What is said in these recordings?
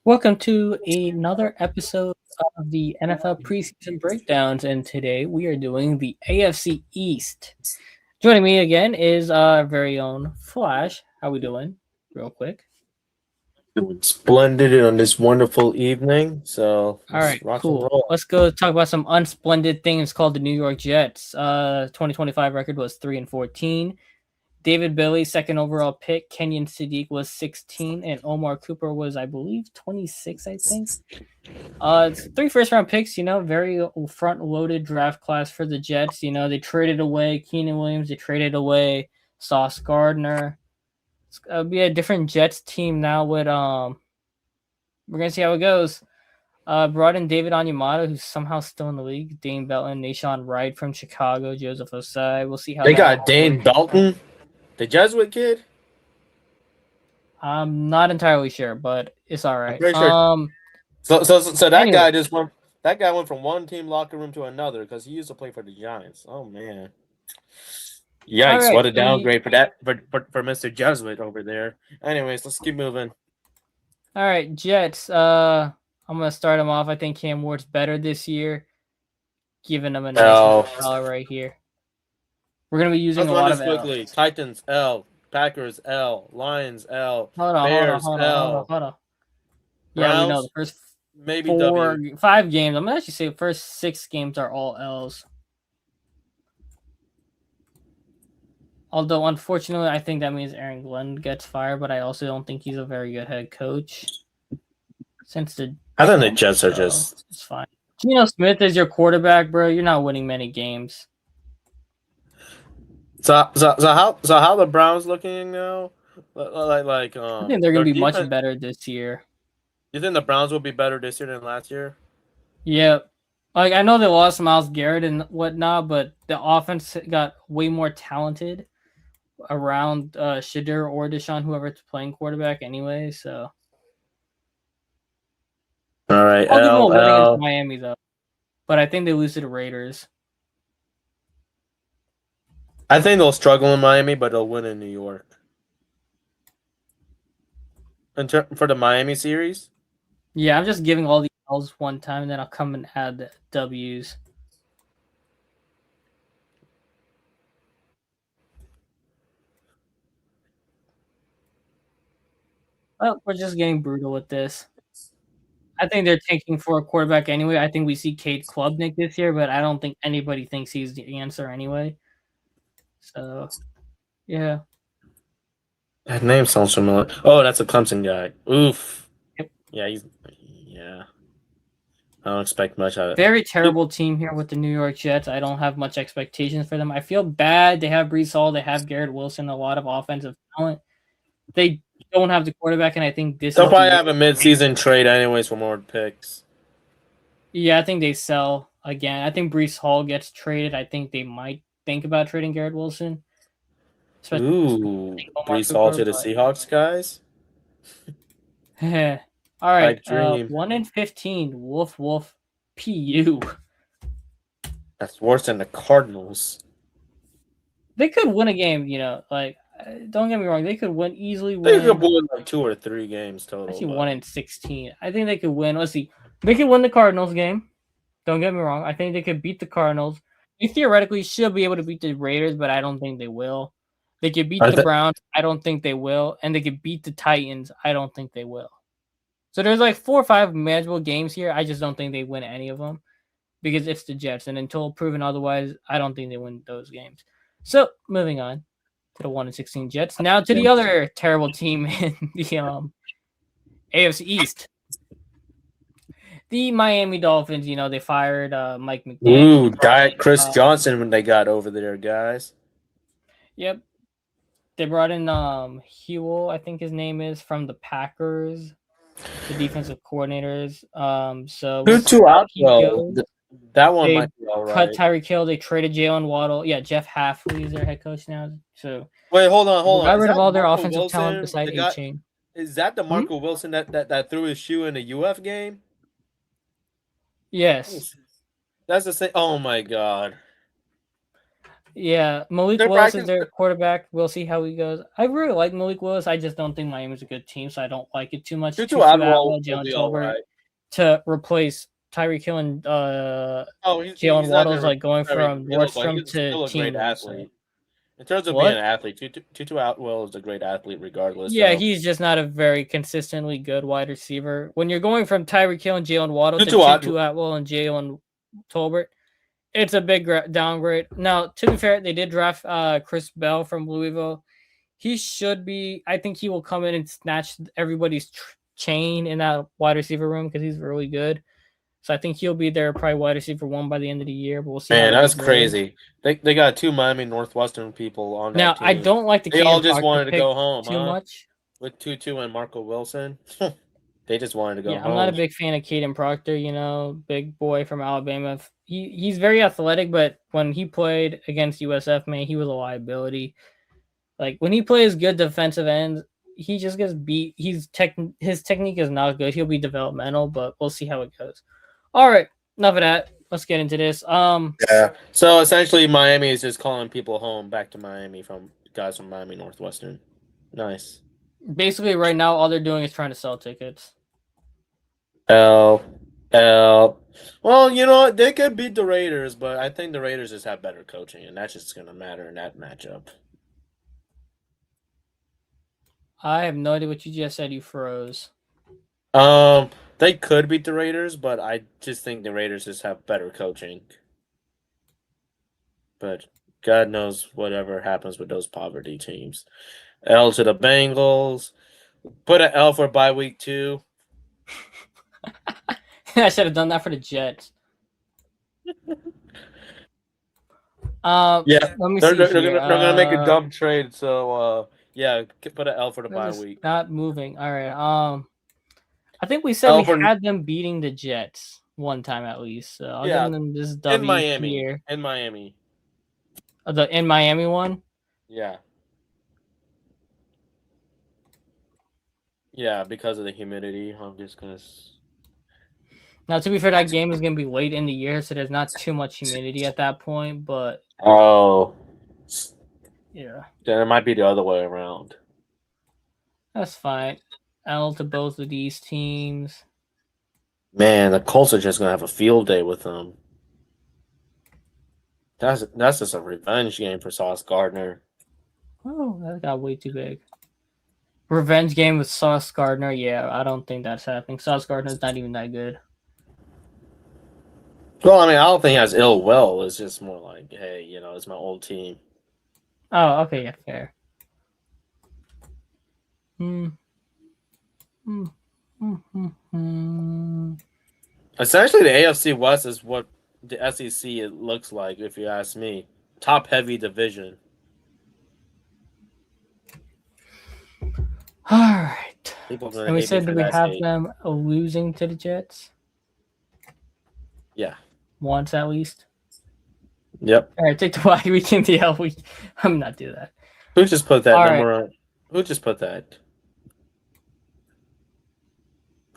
Welcome to another episode of the NFL preseason breakdowns, and today we are doing the AFC East. Joining me again is our very own Flash. How we doing? Real quick. Doing splendid on this wonderful evening. So All let's right, rock and cool. roll. Let's go talk about some unsplendid things called the New York Jets. 2025 record was 3-14. David Bailey, second overall pick. Kenyon Sadiq was 16, and Omar Cooper was, I believe, 26. I think. It's three first round picks, very front loaded draft class for the Jets. They traded away Keenan Williams, they traded away Sauce Gardner. It's gonna be a different Jets team now with we're gonna see how it goes. Brought in David Onyemata, who's somehow still in the league, Dane Belton, Nashawn Wright from Chicago, Joseph Osai. We'll see how They that got all Dane works. Belton, the Jesuit kid. I'm not entirely sure, but it's all I'm right. pretty sure. So that Anyway, guy just went. That guy went from one team locker room to another because he used to play for the Giants. Oh man, all yikes! right. What a downgrade for that for Mister Jesuit over there. Anyways, let's keep moving. All right, Jets. I'm gonna start them off. I think Cam Ward's better this year, giving them a nice L. right here. We're gonna be using Let's a run lot of this L's. quickly. Titans L, Packers L, Lions L, Hold on, hold on, Bears hold on, hold on, L, hold on. Yeah, we know the Browns first maybe W. 5 games. I'm gonna actually say the first 6 games are all L's. Although unfortunately, I think that means Aaron Glenn gets fired, but I also don't think he's a very good head coach. Since the I think the Jets are just. it's fine. Geno Smith is your quarterback, bro. You're not winning many games. So how the Browns looking now? I think they're gonna Their be much defense. better this year. You think the Browns will be better this year than last year? Yeah. Like I know they lost Miles Garrett and whatnot, but the offense got way more talented around Shadur or Deshaun, whoever's playing quarterback anyway. So All right, I'll give them a L win against L. Miami though. But I think they lose to the Raiders. I think they'll struggle in Miami, but they'll win in New York. For the Miami series. Yeah, I'm just giving all the L's one time, and then I'll come and add the W's. Well, we're just getting brutal with this. I think they're tanking for a quarterback anyway. I think we see Cade Klubnik this year, but I don't think anybody thinks he's the answer anyway. So, yeah. That name sounds familiar. Oh, that's a Clemson guy. Oof. Yep. Yeah. I don't expect much out of it. Very terrible team here with the New York Jets. I don't have much expectations for them. I feel bad. They have Brees Hall. They have Garrett Wilson, a lot of offensive talent. They don't have the quarterback, and I think this They'll is the probably year. have a mid-season trade anyways for more picks. Yeah, I think they sell again. I think Brees Hall gets traded. I think they might think about trading Garrett Wilson. Ooh, Omar Brees Hall to Cooper, the Seahawks guys. but all right. Pipe dream. 1-15. Woof woof. Pu. That's worse than the Cardinals. They could win a game. Don't get me wrong. They could win easily. They could win like 2 or 3 games total. Actually, 1-16. I think they could win. Let's see. They could win the Cardinals game. Don't get me wrong. I think they could beat the Cardinals. They theoretically should be able to beat the Raiders, but I don't think they will. They could beat the Browns. I don't think they will. And they could beat the Titans. I don't think they will. So there's like 4 or 5 manageable games here. I just don't think they win any of them because it's the Jets. And until proven otherwise, I don't think they win those games. So moving on to the 1-16 Jets. Now to the other terrible team in the AFC East. The Miami Dolphins, they fired Mike McDaniel. Ooh, Diet Chris Johnson when they got over there, guys. Yep. They brought in Hewell, I think his name is, from the Packers, the defensive coordinators. So we'll Two out well. That one might be all right. Cut Tyreek Hill. They traded Jalen Waddle. Yeah, Jeff Hafley is their head coach now. So wait, hold on. Got rid of all their offensive talent besides A-Chain. Is that the Marco Wilson that threw his shoe in the UF game? Yes. That's the same. Oh my god. Yeah, Malik They're Willis is practicing. their quarterback. We'll see how he goes. I really like Malik Willis. I just don't think Miami's a good team, so I don't like it too much. Tutu Tutu Atwell Atwell, will Jalen be all Tolbert right. to replace Tyreek Hill and Oh, Jalen he's not Waddle's going to like going from Hill, but Nordstrom he's to still a great Team. So. athlete. In terms of being an What? athlete, Tutu Atwell is a great athlete regardless. Yeah, So he's just not a very consistently good wide receiver. When you're going from Tyreek Hill and Jalen Waddle to Tutu Tutu Atwell, Atwell and Jalen Tolbert, it's a big downgrade. Now, to be fair, they did draft Chris Bell from Louisville. He should be. I think he will come in and snatch everybody's chain in that wide receiver room because he's really good. So I think he'll be their probably wide receiver 1 by the end of the year. But we'll see how man, he that's goes. crazy. They got 2 Miami Northwestern people on Now, that I team. don't like the They all Caden just Proctor wanted to pick go home, too huh? much. With Tutu and Marco Wilson, they just wanted to go Yeah, I'm not a home. big fan of Caden Proctor. Big boy from Alabama. He's very athletic, but when he played against USF, man, he was a liability. Like when he plays good defensive ends, he just gets beat. His technique is not good. He'll be developmental, but we'll see how it goes. All right, enough of that. Let's get into this. Yeah. So essentially, Miami is just calling people home back to Miami from guys from Miami Northwestern. Nice. Basically, right now, all they're doing is trying to sell tickets. L. Well, you know what? They could beat the Raiders, but I think the Raiders just have better coaching, and that's just going to matter in that matchup. I have no idea what you just said. You froze. They could beat the Raiders, but I just think the Raiders just have better coaching. But God knows whatever happens with those poverty teams. L to the Bengals. Put an L for bye week 2. I should have done that for the Jets. Yeah, let me they're see here. gonna make a dumb trade. So yeah, put an L for the bye week. Not moving. All right. I think we said L we for had them beating the Jets one time at least. So I'll yeah give them this in W Miami. here. In Miami. The in Miami one. Yeah. Yeah, because of the humidity, I'm just gonna. Now, to be fair, that game is gonna be late in the year, so there's not too much humidity at that point. But Oh. yeah, Then it might be the other way around. that's fine. L to both of these teams. Man, the Colts are just gonna have a field day with them. That's just a revenge game for Sauce Gardner. Oh, that got way too big. Revenge game with Sauce Gardner. Yeah, I don't think that's happening. Sauce Gardner's not even that good. Well, I mean, I don't think he has ill will. It's just more like, hey, it's my old team. Oh, okay, yeah, fair. Essentially, the AFC West is what the SEC it looks like, if you ask me. Top heavy division. All right. And we said that we have them losing to the Jets. Yeah. Once at least. Yep. All right, take the bye week in the L week. I'm not doing that. Who just put that number? Who just put that?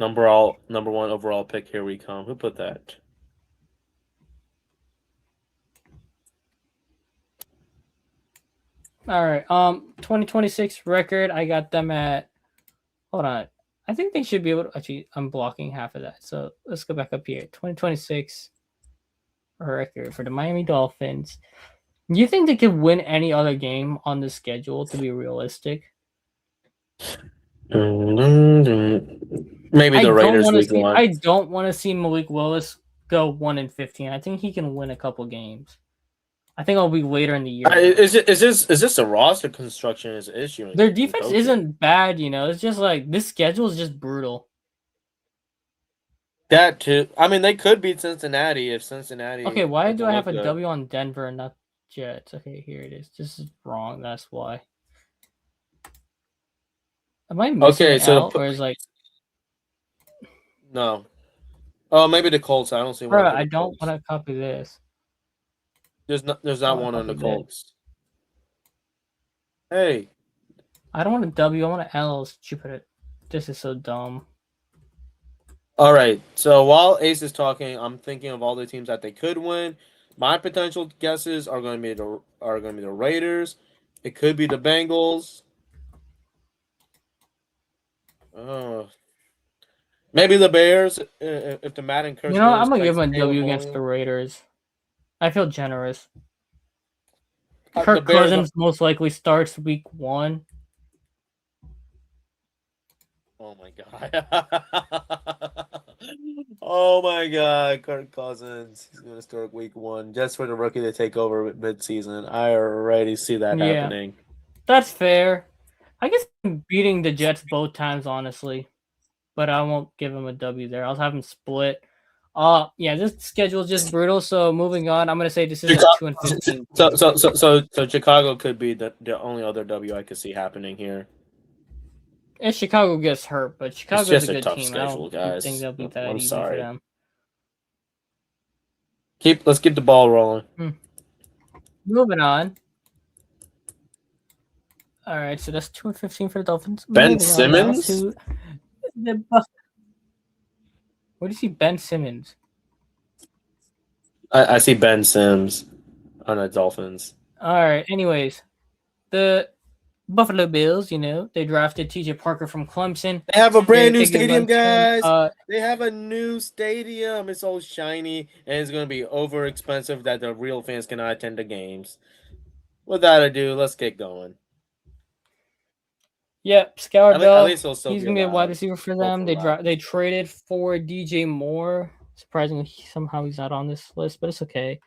Number 1 overall pick. Here we come. Who put that? All right. 2026 record. I got them at. Hold on. I think they should be able to. Actually, I'm blocking half of that. So let's go back up here. 2026 record for the Miami Dolphins. Do you think they could win any other game on the schedule? To be realistic. Maybe the Raiders week 1. I don't want to see Malik Willis go 1-15. I think he can win a couple games. I think it'll be later in the year. Is this a roster construction is an issue? Their defense isn't bad, It's just like this schedule is just brutal. That too. I mean, they could beat Cincinnati if Cincinnati. Okay, why do I have a W on Denver and not Jets? Okay, here it is. This is wrong. That's why. Am I missing an L, or is like no? Oh, maybe the Colts. I don't see one. I don't want to copy this. There's not one on the Colts. Hey. I don't want a W. I want an L. Stupid. This is so dumb. All right. So while Ace is talking, I'm thinking of all the teams that they could win. My potential guesses are going to be the Raiders. It could be the Bengals. Uh, maybe the Bears if the Madden curse I'm goes gonna give like him a Caleb W against the Williams. Raiders. I feel generous. The Kirk Bears. Cousins most likely starts week 1. Oh my god. Oh my god, Kirk Cousins. He's gonna start week 1 just for the rookie to take over midseason. I already see that Yeah, happening. that's fair. I guess I'm beating the Jets both times, honestly, but I won't give him a W there. I'll have him split. Yeah, this schedule is just brutal. So moving on, I'm gonna say this is a 2-15 team. So Chicago could be the only other W I could see happening here. If Chicago gets hurt, but It's Chicago's a just a good tough team. I don't schedule, think guys. they'll be that I'm easy for sorry. them. Let's keep the ball rolling. Moving on. All right, so that's 2-15 for the Dolphins. Ben Moving on now Simmons? to the Buff. What do you see, Ben Simmons? I see Ben Sims on the Dolphins. All right. Anyways, the Buffalo Bills. They drafted T.J. Parker from Clemson. They have a They're brand new taking stadium, Munson. guys. They have a new stadium. It's all shiny and it's going to be over expensive that the real fans cannot attend the games. Without ado, let's get going. Yep, At Scourbell. least he'll still He's be gonna be a wide allowed. receiver for them. Hopefully. They traded for DJ Moore. Surprisingly, somehow he's not on this list, but it's okay.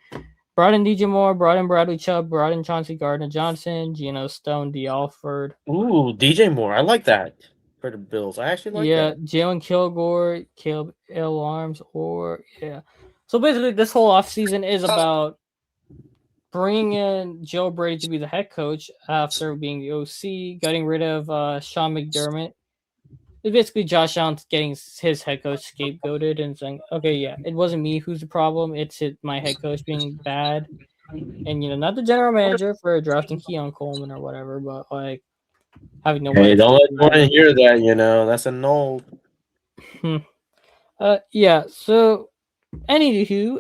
Brought in DJ Moore, brought in Bradley Chubb, brought in Chauncey Gardner-Johnson, Geno Stone, D. Alford. Ooh, DJ Moore. I like that for the Bills. I actually like Yeah, that. Jalen Kilgore, Caleb L. Arms, So basically, this whole offseason is about bringing in Joe Brady to be the head coach after being the OC, getting rid of Sean McDermott. It's basically Josh Allen getting his head coach scapegoated and saying, okay, yeah, it wasn't me who's the problem. It's my head coach being bad. And, not the general manager for drafting Keon Coleman or whatever, but like having no Hey, weapons don't to let do anyone that. hear that. That's a no. Yeah, so anywho,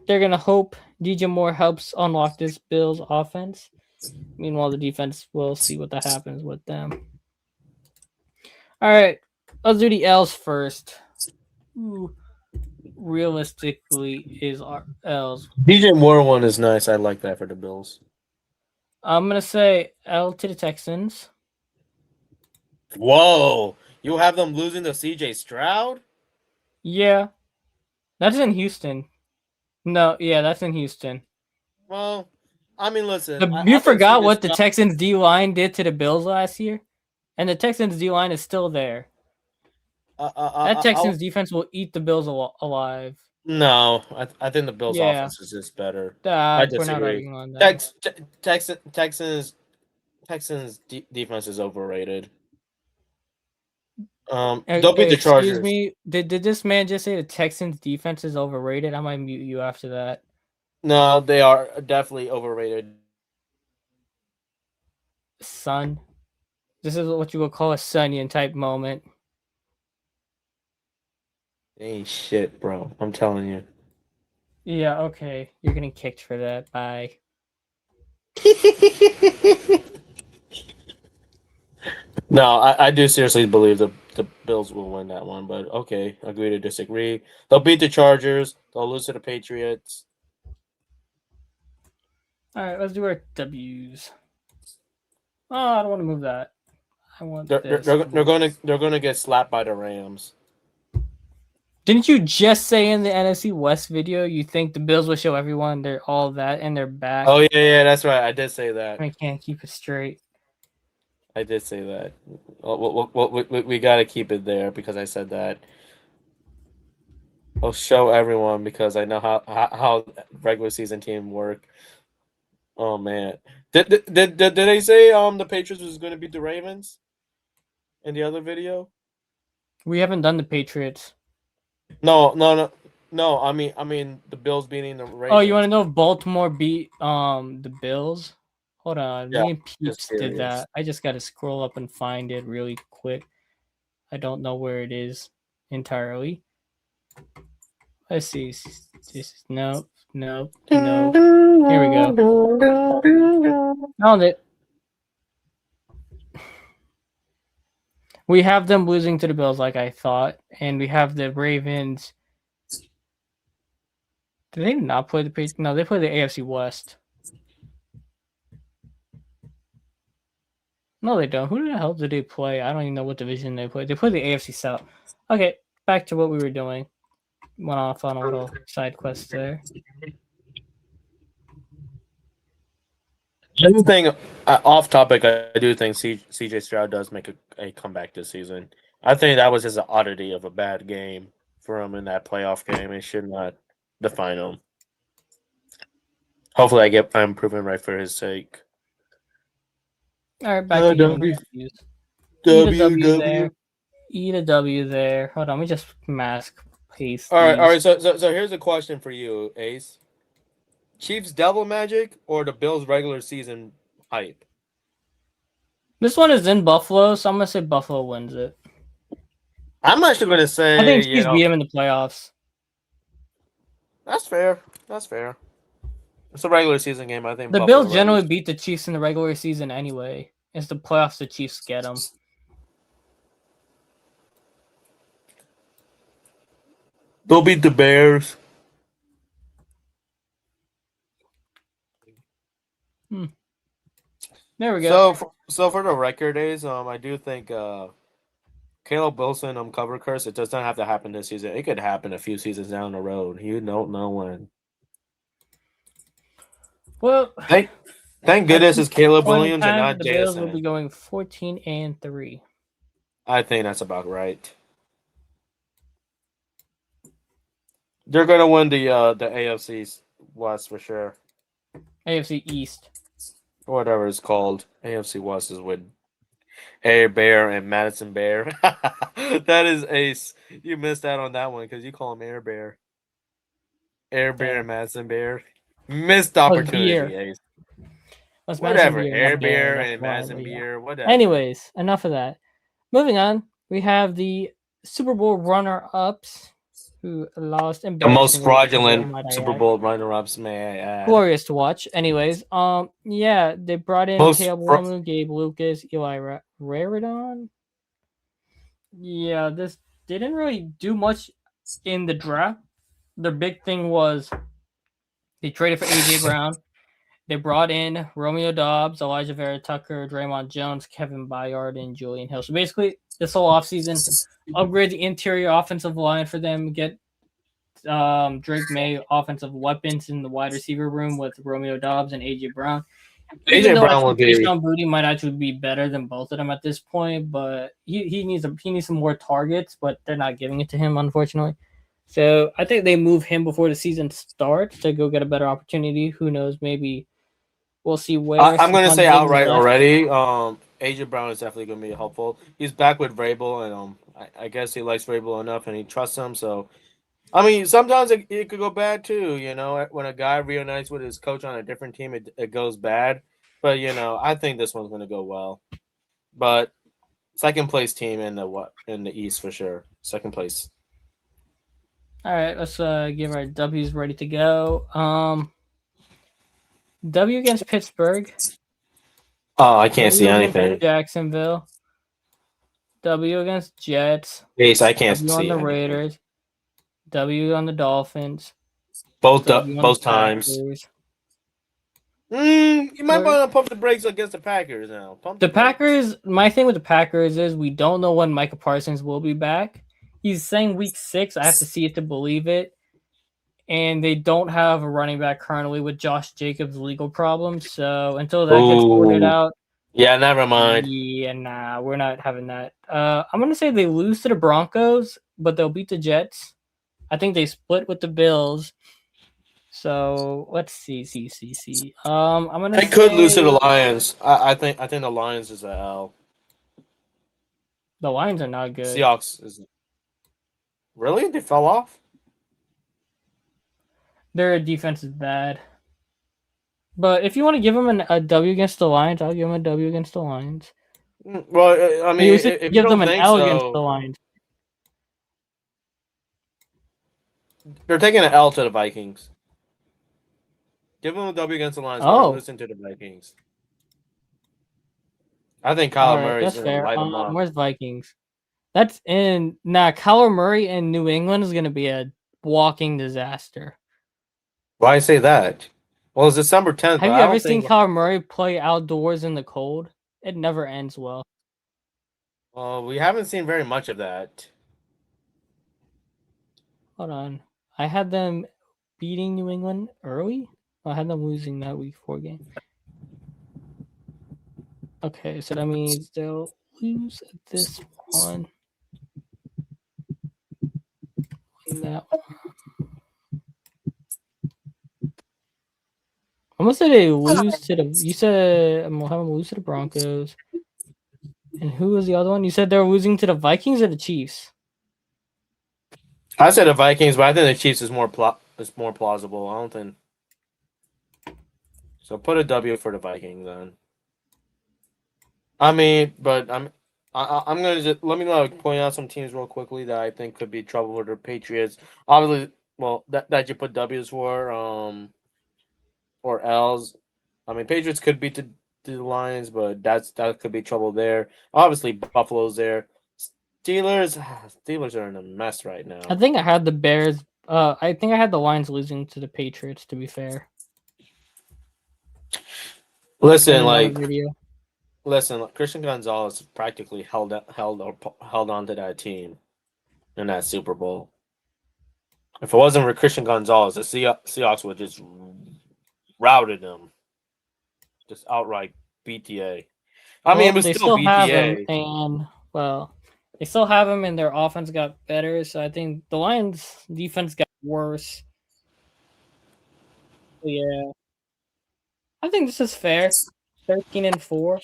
they're going to hope DJ Moore helps unlock this Bills offense. Meanwhile, the defense will see what that happens with them. All right, let's do the L's first. Ooh, realistically, is our L's. DJ Moore one is nice. I like that for the Bills. I'm gonna say L to the Texans. Whoa, you have them losing to CJ Stroud? Yeah, that's in Houston. No, yeah, that's in Houston. Well, I mean, listen, You I think forgot CJ what the Stroud. Texans D line did to the Bills last year, and the Texans D line is still there. That Texans defense will eat the Bills alive. No, I think the Bills' Yeah, offense is just better. I we're not disagree. arguing on that. Texans defense is overrated. Hey, They'll beat the excuse Chargers. me. Did this man just say the Texans defense is overrated? I might mute you after that. No, they are definitely overrated. Son, this is what you would call a Sunyan type moment. Ain't shit, bro. I'm telling you. Yeah, okay. You're getting kicked for that. Bye. No, I do seriously believe the Bills will win that one, but okay, agree to disagree. They'll beat the Chargers. They'll lose to the Patriots. All right, let's do our W's. Oh, I don't want to move that. I want They're this. they're gonna get slapped by the Rams. Didn't you just say in the NFC West video you think the Bills will show everyone they're all that and they're back? Oh yeah, that's right. I did say that. I can't keep it straight. I did say that. Well, we got to keep it there because I said that. I'll show everyone because I know how regular season team work. Oh man, did they say the Patriots was going to beat the Ravens in the other video? We haven't done the Patriots. No. I mean the Bills beating the Ravens. Oh, you want to know if Baltimore beat the Bills? Hold on. Yeah, Me and Peeps just did curious. that. I just got to scroll up and find it really quick. I don't know where it is entirely. Let's see. No. No. Here we go. Found it. We have them losing to the Bills like I thought, and we have the Ravens. Did they not play the Patriots? No, they play the AFC West. No, they don't. Who the hell did they play? I don't even know what division they play. They play the AFC South. Okay, back to what we were doing. Went off on a little side quest there. I do think, off topic, I do think CJ Stroud does make a comeback this season. I think that was just an oddity of a bad game for him in that playoff game. It should not define him. Hopefully, I'm proven right for his sake. All right, back to W. W's. Eat a W there. Eat a W there. Hold on, let me just mask paste. All right. So here's a question for you, Ace. Chiefs Devil Magic or the Bills regular season hype? This one is in Buffalo, so I'm gonna say Buffalo wins it. I'm actually gonna say I think Chiefs beat them in the playoffs. That's fair. It's a regular season game. I think the Bills generally beat the Chiefs in the regular season anyway. It's the playoffs the Chiefs get them. They'll beat the Bears. There we go. So for the record days, I do think Caleb Wilson cover curse. It does not have to happen this season. It could happen a few seasons down the road. You don't know when. Well, thank goodness it's Caleb Williams and not the JSN. Bills will be going 14-3. I think that's about right. They're gonna win the AFC West for sure. AFC East. Whatever it's called. AFC West is with Air Bear and Madison Bear. That is ace. You missed out on that one because you call him Air Bear. Air Bear and Madison Bear. Missed opportunity, Ace. Whatever. Air Bear and Madison Bear. Whatever. Anyways, enough of that. Moving on, we have the Super Bowl runner-ups who lost. The most fraudulent Super Bowl runner-ups, may I add. Glorious to watch. Anyways, yeah, they brought in Caleb Williams, Gabe Lucas, Eli Raridon. Yeah, they didn't really do much in the draft. Their big thing was they traded for AJ Brown. They brought in Romeo Doubs, Elijah Vera Tucker, Draymond Jones, Kevin Byard, and Julian Hill. So basically, this whole offseason, upgrade the interior offensive line for them, get Drake May offensive weapons in the wide receiver room with Romeo Doubs and AJ Brown. AJ Brown will be. Sean Booty might actually be better than both of them at this point, but he needs some more targets, but they're not giving it to him, unfortunately. So I think they move him before the season starts to go get a better opportunity. Who knows? Maybe we'll see where. I'm going to say outright already. AJ Brown is definitely going to be helpful. He's back with Vrabel, and I guess he likes Vrabel enough, and he trusts him. So, I mean, sometimes it could go bad too. You know, when a guy reunites with his coach on a different team, it goes bad. But you know, I think this one's going to go well. But second place team in the East for sure. Second place. All right, let's give our W's ready to go. W against Pittsburgh. Oh, I can't see anything. Jacksonville. W against Jets. Yes, I can't see W on the Raiders. W on the Dolphins. Both times. You might want to pump the brakes against the Packers now. The Packers. My thing with the Packers is we don't know when Micah Parsons will be back. He's saying week 6. I have to see it to believe it. And they don't have a running back currently with Josh Jacobs' legal problems. So until that gets sorted out. Yeah, never mind. Yeah, nah, we're not having that. I'm going to say they lose to the Broncos, but they'll beat the Jets. I think they split with the Bills. So let's see. I'm going to. They could lose to the Lions. I think the Lions is a L. The Lions are not good. Seahawks is. Really? They fell off? Their defense is bad. But if you want to give them a W against the Lions, I'll give them a W against the Lions. Well, I mean, if give them an L against the Lions. They're taking an L to the Vikings. Give them a W against the Lions. We're Oh, losing to the Vikings. I think all Kyler right, Murray's that's going to fair. light them up. Where's Vikings? That's in Kyler Murray in New England is going to be a walking disaster. Why I say that? Well, it's December 10th. Have But you I ever don't seen think. Kyler Murray play outdoors in the cold? It never ends well. Well, we haven't seen very much of that. Hold on. I had them beating New England early. I had them losing that week 4 game. Okay, so that means they'll lose this one. Win that one. I'm gonna say they lose to the. You said I'm gonna have them lose to the Broncos. And who was the other one? You said they're losing to the Vikings or the Chiefs? I said the Vikings, but I think the Chiefs is more plausible. I don't think. So put a W for the Vikings then. I mean, but I'm gonna just let me point out some teams real quickly that I think could be trouble with the Patriots. Obviously, well that you put W's for or L's. I mean, Patriots could beat the Lions, but that could be trouble there. Obviously, Buffalo's there. Steelers are in a mess right now. I think I had the Bears. I think I had the Lions losing to the Patriots. To be fair, Listen, Christian Gonzalez practically held on to that team in that Super Bowl. If it wasn't for Christian Gonzalez, the Seahawks would just routed them, just outright BTA. I mean, it was they still have him, BTA. and they still have him, and their offense got better. So I think the Lions' defense got worse. So yeah, I think this is fair. 13-4.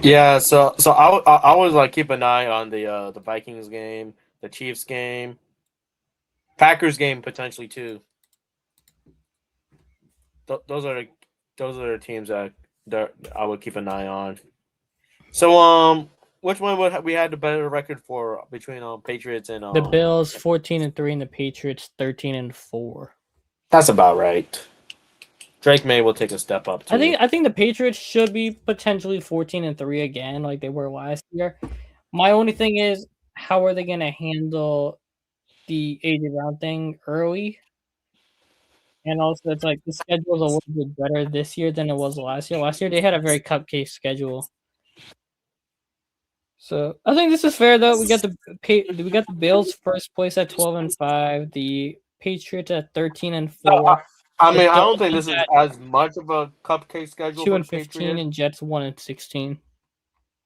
Yeah, so I always like keep an eye on the Vikings game, the Chiefs game, Packers game potentially too. Those are the teams that I would keep an eye on. So which one would we had the better record for between Patriots and The Bills 14-3 and the Patriots 13-4. That's about right. Drake May will take a step up too. I think the Patriots should be potentially 14-3 again, like they were last year. My only thing is, how are they going to handle the AJ Brown thing early? And also, it's like the schedule is a little bit better this year than it was last year. Last year they had a very cupcake schedule. So I think this is fair though. We got the Bills first place at 12-5, the Patriots at 13-4. I mean, I don't think this is as much of a cupcake schedule. 2-15 and Jets 1-16.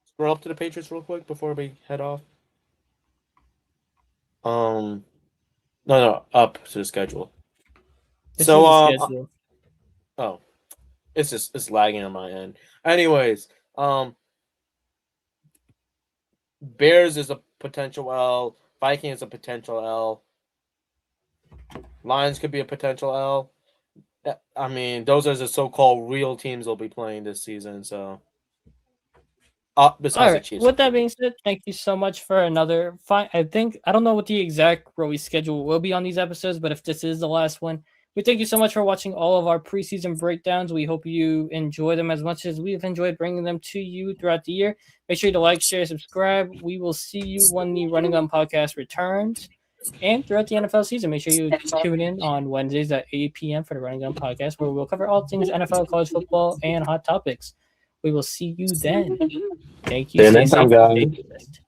Scroll up to the Patriots real quick before we head off. No, up to the schedule. Schedule. Oh, it's lagging on my end. Anyways, Bears is a potential L. Vikings is a potential L. Lions could be a potential L. I mean, those are the so-called real teams they'll be playing this season. So, besides the Chiefs. With that being said, thank you so much for another. I don't know what the exact release schedule will be on these episodes, but if this is the last one, we thank you so much for watching all of our preseason breakdowns. We hope you enjoy them as much as we've enjoyed bringing them to you throughout the year. Make sure to like, share, subscribe. We will see you when the Running Gun podcast returns. And throughout the NFL season, make sure you tune in on Wednesdays at 8 p.m. for the Running Gun podcast, where we'll cover all things NFL, college football, and hot topics. We will see you then. Thank you. Stay safe.